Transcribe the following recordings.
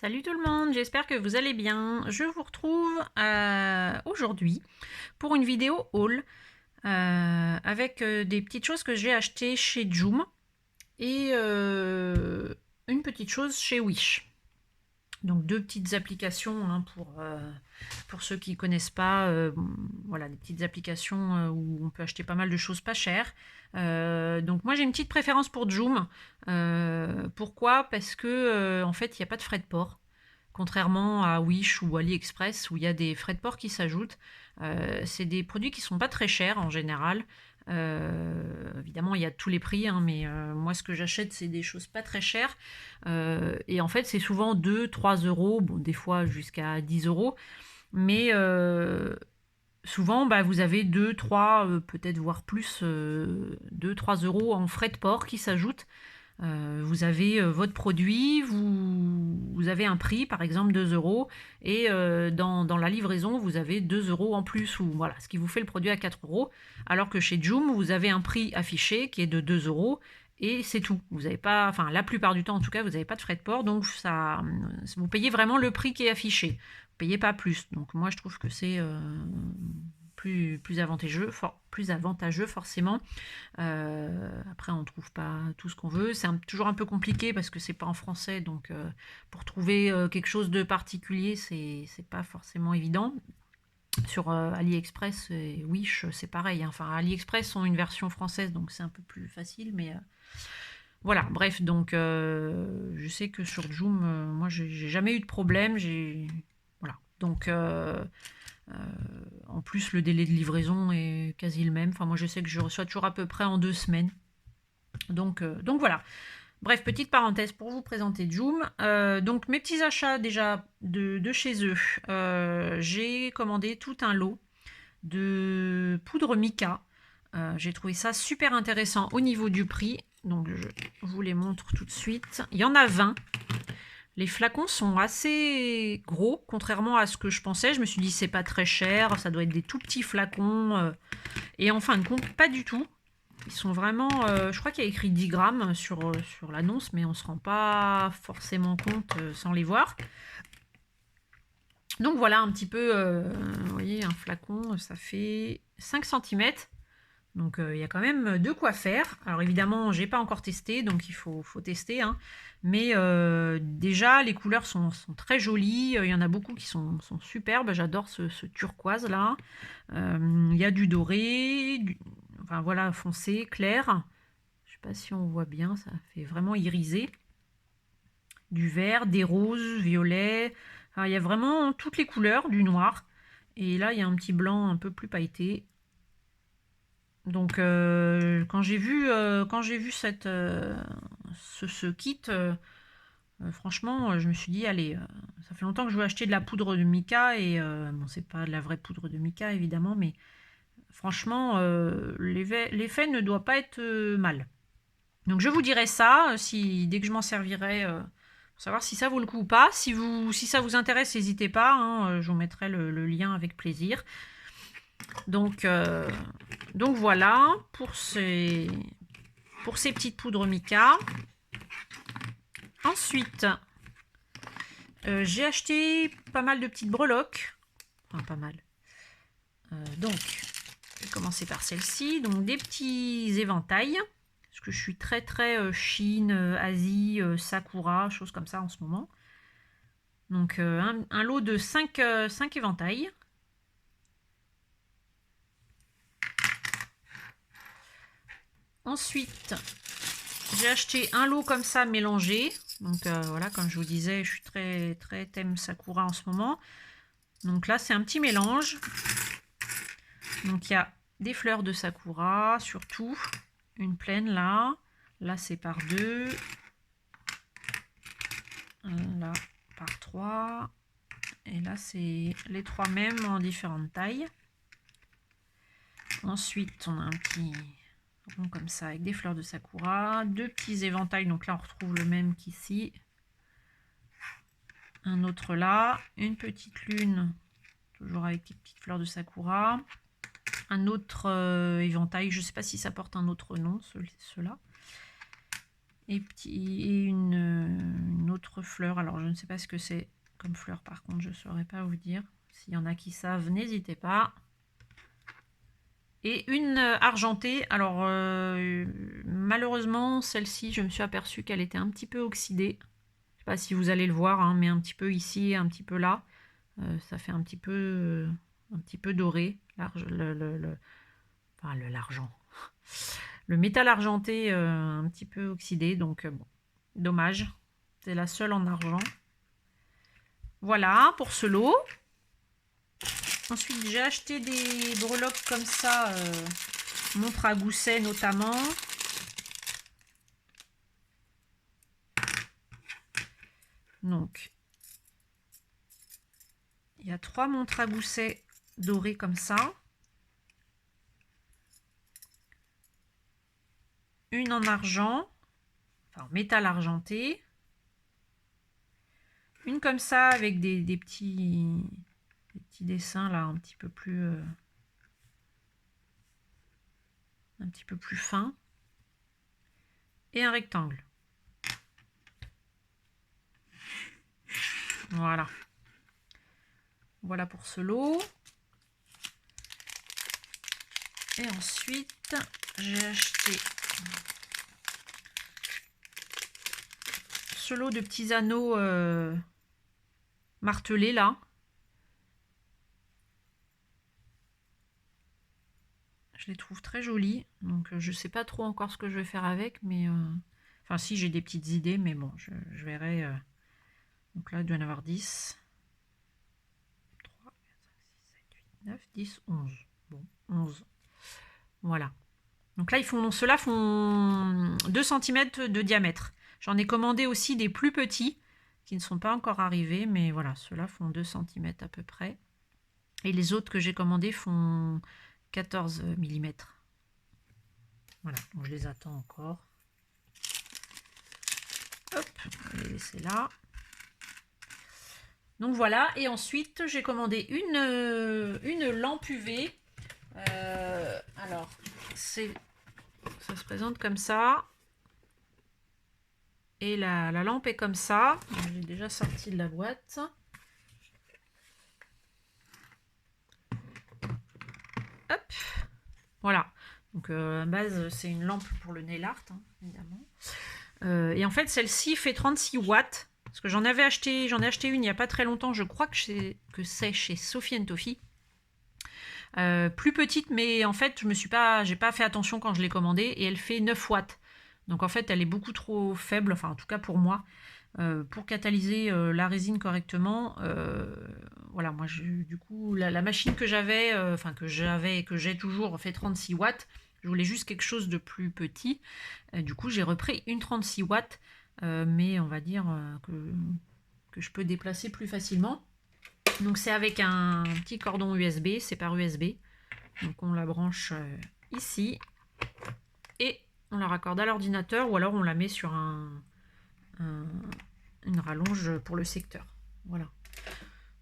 Salut tout le monde, j'espère que vous allez bien. Je vous retrouve aujourd'hui pour une vidéo haul avec des petites choses que j'ai achetées chez Joom et une petite chose chez Wish. Donc deux petites applications hein, pour ceux qui ne connaissent pas, voilà, des petites applications où on peut acheter pas mal de choses pas chères. Donc moi j'ai une petite préférence pour Joom. Pourquoi? Parce que en fait il n'y a pas de frais de port. Contrairement à Wish ou AliExpress où il y a des frais de port qui s'ajoutent. C'est des produits qui sont pas très chers en général. Évidemment, il y a tous les prix, hein, mais moi, ce que j'achète, c'est des choses pas très chères. Et en fait, c'est souvent 2-3 euros, bon, des fois jusqu'à 10 euros. Mais souvent, bah, vous avez 2-3, peut-être voire plus, 2-3 euros en frais de port qui s'ajoutent. Vous avez votre produit, vous avez un prix, par exemple 2 euros, et dans la livraison, vous avez 2 euros en plus, ou voilà, ce qui vous fait le produit à 4 euros, alors que chez Joom, vous avez un prix affiché qui est de 2 euros, et c'est tout. Vous n'avez pas, enfin la plupart du temps en tout cas, vous n'avez pas de frais de port, donc ça, vous payez vraiment le prix qui est affiché. Vous payez pas plus. Donc moi je trouve que c'est plus avantageux forcément. Après, on ne trouve pas tout ce qu'on veut. C'est toujours un peu compliqué parce que c'est pas en français, donc pour trouver quelque chose de particulier, c'est pas forcément évident. Sur AliExpress et Wish, c'est pareil, hein. Enfin, AliExpress ont une version française, donc c'est un peu plus facile, mais voilà. Bref, donc je sais que sur Joom, moi, j'ai jamais eu de problème. Voilà. Donc en plus, le délai de livraison est quasi le même. Enfin, moi, je sais que je reçois toujours à peu près en 2 semaines. Donc voilà. Bref, petite parenthèse pour vous présenter Joom. Donc mes petits achats déjà de chez eux. J'ai commandé tout un lot de poudre mica. J'ai trouvé ça super intéressant au niveau du prix. Donc je vous les montre tout de suite. Il y en a 20. Les flacons sont assez gros, contrairement à ce que je pensais. Je me suis dit c'est pas très cher, ça doit être des tout petits flacons. Et en fin de compte, pas du tout. Ils sont vraiment, je crois qu'il y a écrit 10 grammes sur l'annonce, mais on ne se rend pas forcément compte sans les voir. Donc voilà un petit peu, vous voyez, un flacon, ça fait 5 cm. Donc il y a quand même de quoi faire. Alors évidemment, j'ai pas encore testé, donc il faut tester, hein. Mais déjà, les couleurs sont très jolies. Il y en a beaucoup qui sont superbes. J'adore ce turquoise là. Il y a du doré, enfin voilà, foncé, clair. Je sais pas si on voit bien, ça fait vraiment irisé. Du vert, des roses, violets. Enfin, il y a vraiment toutes les couleurs, du noir. Et là, il y a un petit blanc un peu plus pailleté. Donc quand j'ai vu ce kit, franchement, je me suis dit, allez, ça fait longtemps que je veux acheter de la poudre de mica, et bon, c'est pas de la vraie poudre de mica, évidemment, mais franchement, l'effet ne doit pas être mal. Donc je vous dirai ça, dès que je m'en servirai, pour savoir si ça vaut le coup ou pas. Si ça vous intéresse, n'hésitez pas, hein, je vous mettrai le lien avec plaisir. Donc voilà pour ces petites poudres mica. Ensuite, j'ai acheté pas mal de petites breloques. Enfin, pas mal. Donc, je vais commencer par celle-ci. Donc, des petits éventails. Parce que je suis très Chine, Asie, Sakura, choses comme ça en ce moment. Donc, un lot de 5 éventails. Ensuite, j'ai acheté un lot comme ça mélangé. Donc voilà, comme je vous disais, je suis très thème Sakura en ce moment. Donc là, c'est un petit mélange. Donc il y a des fleurs de Sakura, surtout une pleine là. Là, c'est par 2. Là, par 3. Et là, c'est les 3 mêmes en différentes tailles. Ensuite, on a un petit rond comme ça avec des fleurs de Sakura. 2 petits éventails, donc là, on retrouve le même qu'ici. Un autre là. Une petite lune, toujours avec des petites fleurs de Sakura. Un autre éventail, je ne sais pas si ça porte un autre nom, ceux-là. Et une autre autre fleur. Alors je ne sais pas ce que c'est comme fleur, par contre je ne saurais pas vous dire. S'il y en a qui savent, n'hésitez pas. Et une argentée. Alors malheureusement celle-ci, je me suis aperçue qu'elle était un petit peu oxydée. Je ne sais pas si vous allez le voir, hein, mais un petit peu ici, un petit peu là. Ça fait un petit peu doré. L'argent. Le métal argenté un petit peu oxydé, donc bon, dommage. C'est la seule en argent. Voilà pour ce lot. Ensuite, j'ai acheté des breloques comme ça, montre à gousset notamment. Donc, il y a 3 montres à gousset dorées comme ça. Une en argent, enfin en métal argenté. Une comme ça avec des petits dessins là un petit peu plus fin. Et un rectangle. Voilà. Voilà pour ce lot. Et ensuite, j'ai acheté ce lot de petits anneaux martelés là. Je les trouve très jolis. Donc je sais pas trop encore ce que je vais faire avec, mais enfin si, j'ai des petites idées, mais bon, je verrai. Donc là, il doit y en avoir 10. 3, 4, 5, 6, 7, 8, 9, 10, 11. Bon, 11. Voilà. Donc là, ceux-là font 2 cm de diamètre. J'en ai commandé aussi des plus petits qui ne sont pas encore arrivés, mais voilà, ceux-là font 2 cm à peu près. Et les autres que j'ai commandés font 14 mm. Voilà, donc je les attends encore. Hop, on va les laisser là. Donc voilà, et ensuite j'ai commandé une lampe UV. Alors, ça se présente comme ça. Et la lampe est comme ça. J'ai déjà sorti de la boîte. Hop, voilà. Donc à base, c'est une lampe pour le nail art, hein, évidemment. Et en fait, celle-ci fait 36 watts. Parce que j'en ai acheté une il n'y a pas très longtemps. Je crois que c'est chez Sophie & Toffee. Plus petite, mais en fait, j'ai pas fait attention quand je l'ai commandée. Et elle fait 9 watts. Donc en fait, elle est beaucoup trop faible, enfin en tout cas pour moi. Pour catalyser la résine correctement, voilà, moi du coup la machine que j'avais, et que j'ai toujours fait 36 watts. Je voulais juste quelque chose de plus petit. Du coup, j'ai repris une 36 watts, mais on va dire que je peux déplacer plus facilement. Donc c'est avec un petit cordon USB, c'est par USB. Donc on la branche ici et on la raccorde à l'ordinateur ou alors on la met sur une rallonge pour le secteur. Voilà.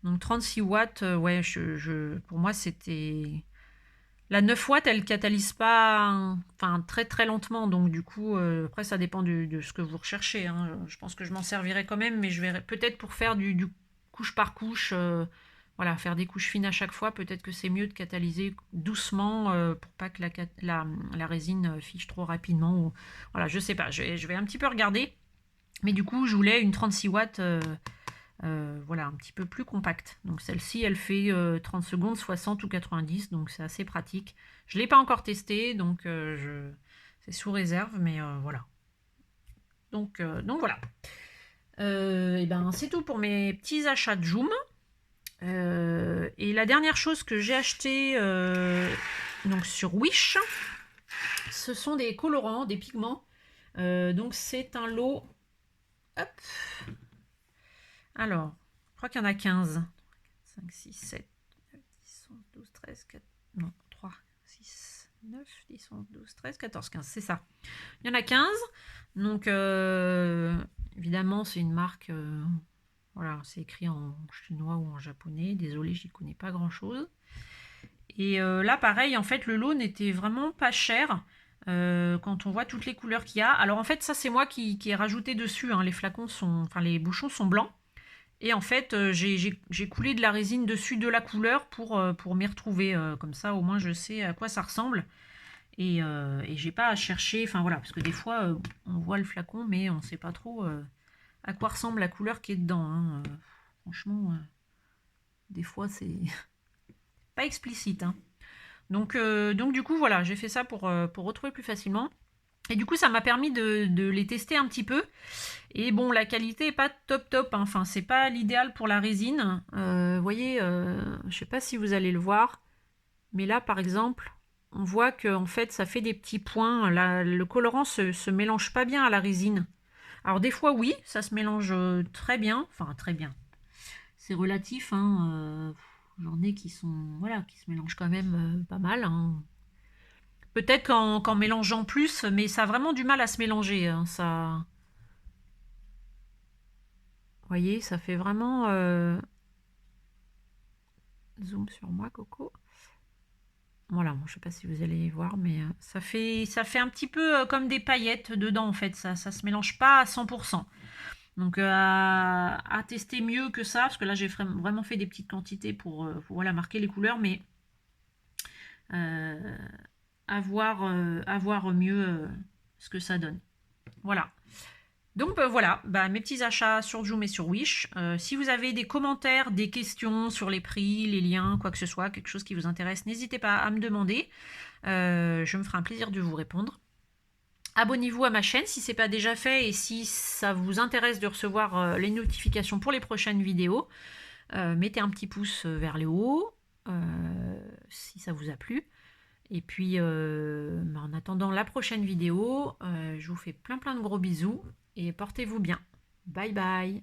Donc 36 watts, ouais, pour moi c'était... La 9 watts, elle catalyse pas, enfin très très lentement, donc du coup, après ça dépend de ce que vous recherchez. Hein. Je pense que je m'en servirai quand même, mais je verrai peut-être pour faire du couche par couche, voilà, faire des couches fines à chaque fois, peut-être que c'est mieux de catalyser doucement pour pas que la résine fiche trop rapidement. Ou, voilà, je sais pas, je vais un petit peu regarder. Mais du coup, je voulais une 36 watts, voilà, un petit peu plus compacte. Donc celle-ci, elle fait 30 secondes, 60 ou 90, donc c'est assez pratique. Je ne l'ai pas encore testé, donc c'est sous réserve, mais voilà. Donc voilà. Et ben, c'est tout pour mes petits achats de Joom. Et la dernière chose que j'ai acheté donc sur Wish, ce sont des colorants, des pigments. Donc c'est un lot. Hop. Alors, je crois qu'il y en a 15. 5, 6, 7, 9, 10, 11, 12, 13, 14... Non, 3, 6, 9, 10, 11, 12, 13, 14, 15. C'est ça. Il y en a 15. Donc, évidemment, c'est une marque... voilà, c'est écrit en chinois ou en japonais. Désolée, j'y connais pas grand-chose. Et là, pareil, en fait, le lot n'était vraiment pas cher. quand on voit toutes les couleurs qu'il y a. Alors en fait, ça c'est moi qui ai rajouté dessus, hein. Les flacons sont, enfin les bouchons sont blancs. Et en fait, j'ai coulé de la résine dessus de la couleur pour m'y retrouver. Comme ça, au moins, je sais à quoi ça ressemble. Et j'ai pas à chercher. Enfin voilà, parce que des fois, on voit le flacon, mais on sait pas trop à quoi ressemble la couleur qui est dedans, hein. Franchement, des fois, c'est pas explicite, hein. Donc du coup, voilà, j'ai fait ça pour retrouver plus facilement. Et du coup, ça m'a permis de les tester un petit peu. Et bon, la qualité est pas top top, hein. Enfin, c'est pas l'idéal pour la résine. Vous voyez, je sais pas si vous allez le voir, mais là, par exemple, on voit que en fait, ça fait des petits points. Là, le colorant se mélange pas bien à la résine. Alors des fois, oui, ça se mélange très bien. Enfin, très bien. C'est relatif, hein. J'en ai qui sont, voilà, qui se mélangent quand même pas mal, hein. Peut-être qu'en mélangeant plus, mais ça a vraiment du mal à se mélanger, hein. Ça, vous voyez, ça fait vraiment... Zoom sur moi, Coco. Voilà, bon, je sais pas si vous allez voir, mais ça fait un petit peu comme des paillettes dedans, en fait. Ça se mélange pas à 100%. Donc, à tester mieux que ça, parce que là, j'ai vraiment fait des petites quantités pour voilà, marquer les couleurs, mais euh, à voir mieux ce que ça donne. Voilà. Donc voilà, bah, mes petits achats sur Joom et sur Wish. Si vous avez des commentaires, des questions sur les prix, les liens, quoi que ce soit, quelque chose qui vous intéresse, n'hésitez pas à me demander. Je me ferai un plaisir de vous répondre. Abonnez-vous à ma chaîne si ce n'est pas déjà fait et si ça vous intéresse de recevoir les notifications pour les prochaines vidéos. Mettez un petit pouce vers le haut si ça vous a plu. Et puis, en attendant la prochaine vidéo, je vous fais plein de gros bisous et portez-vous bien. Bye bye.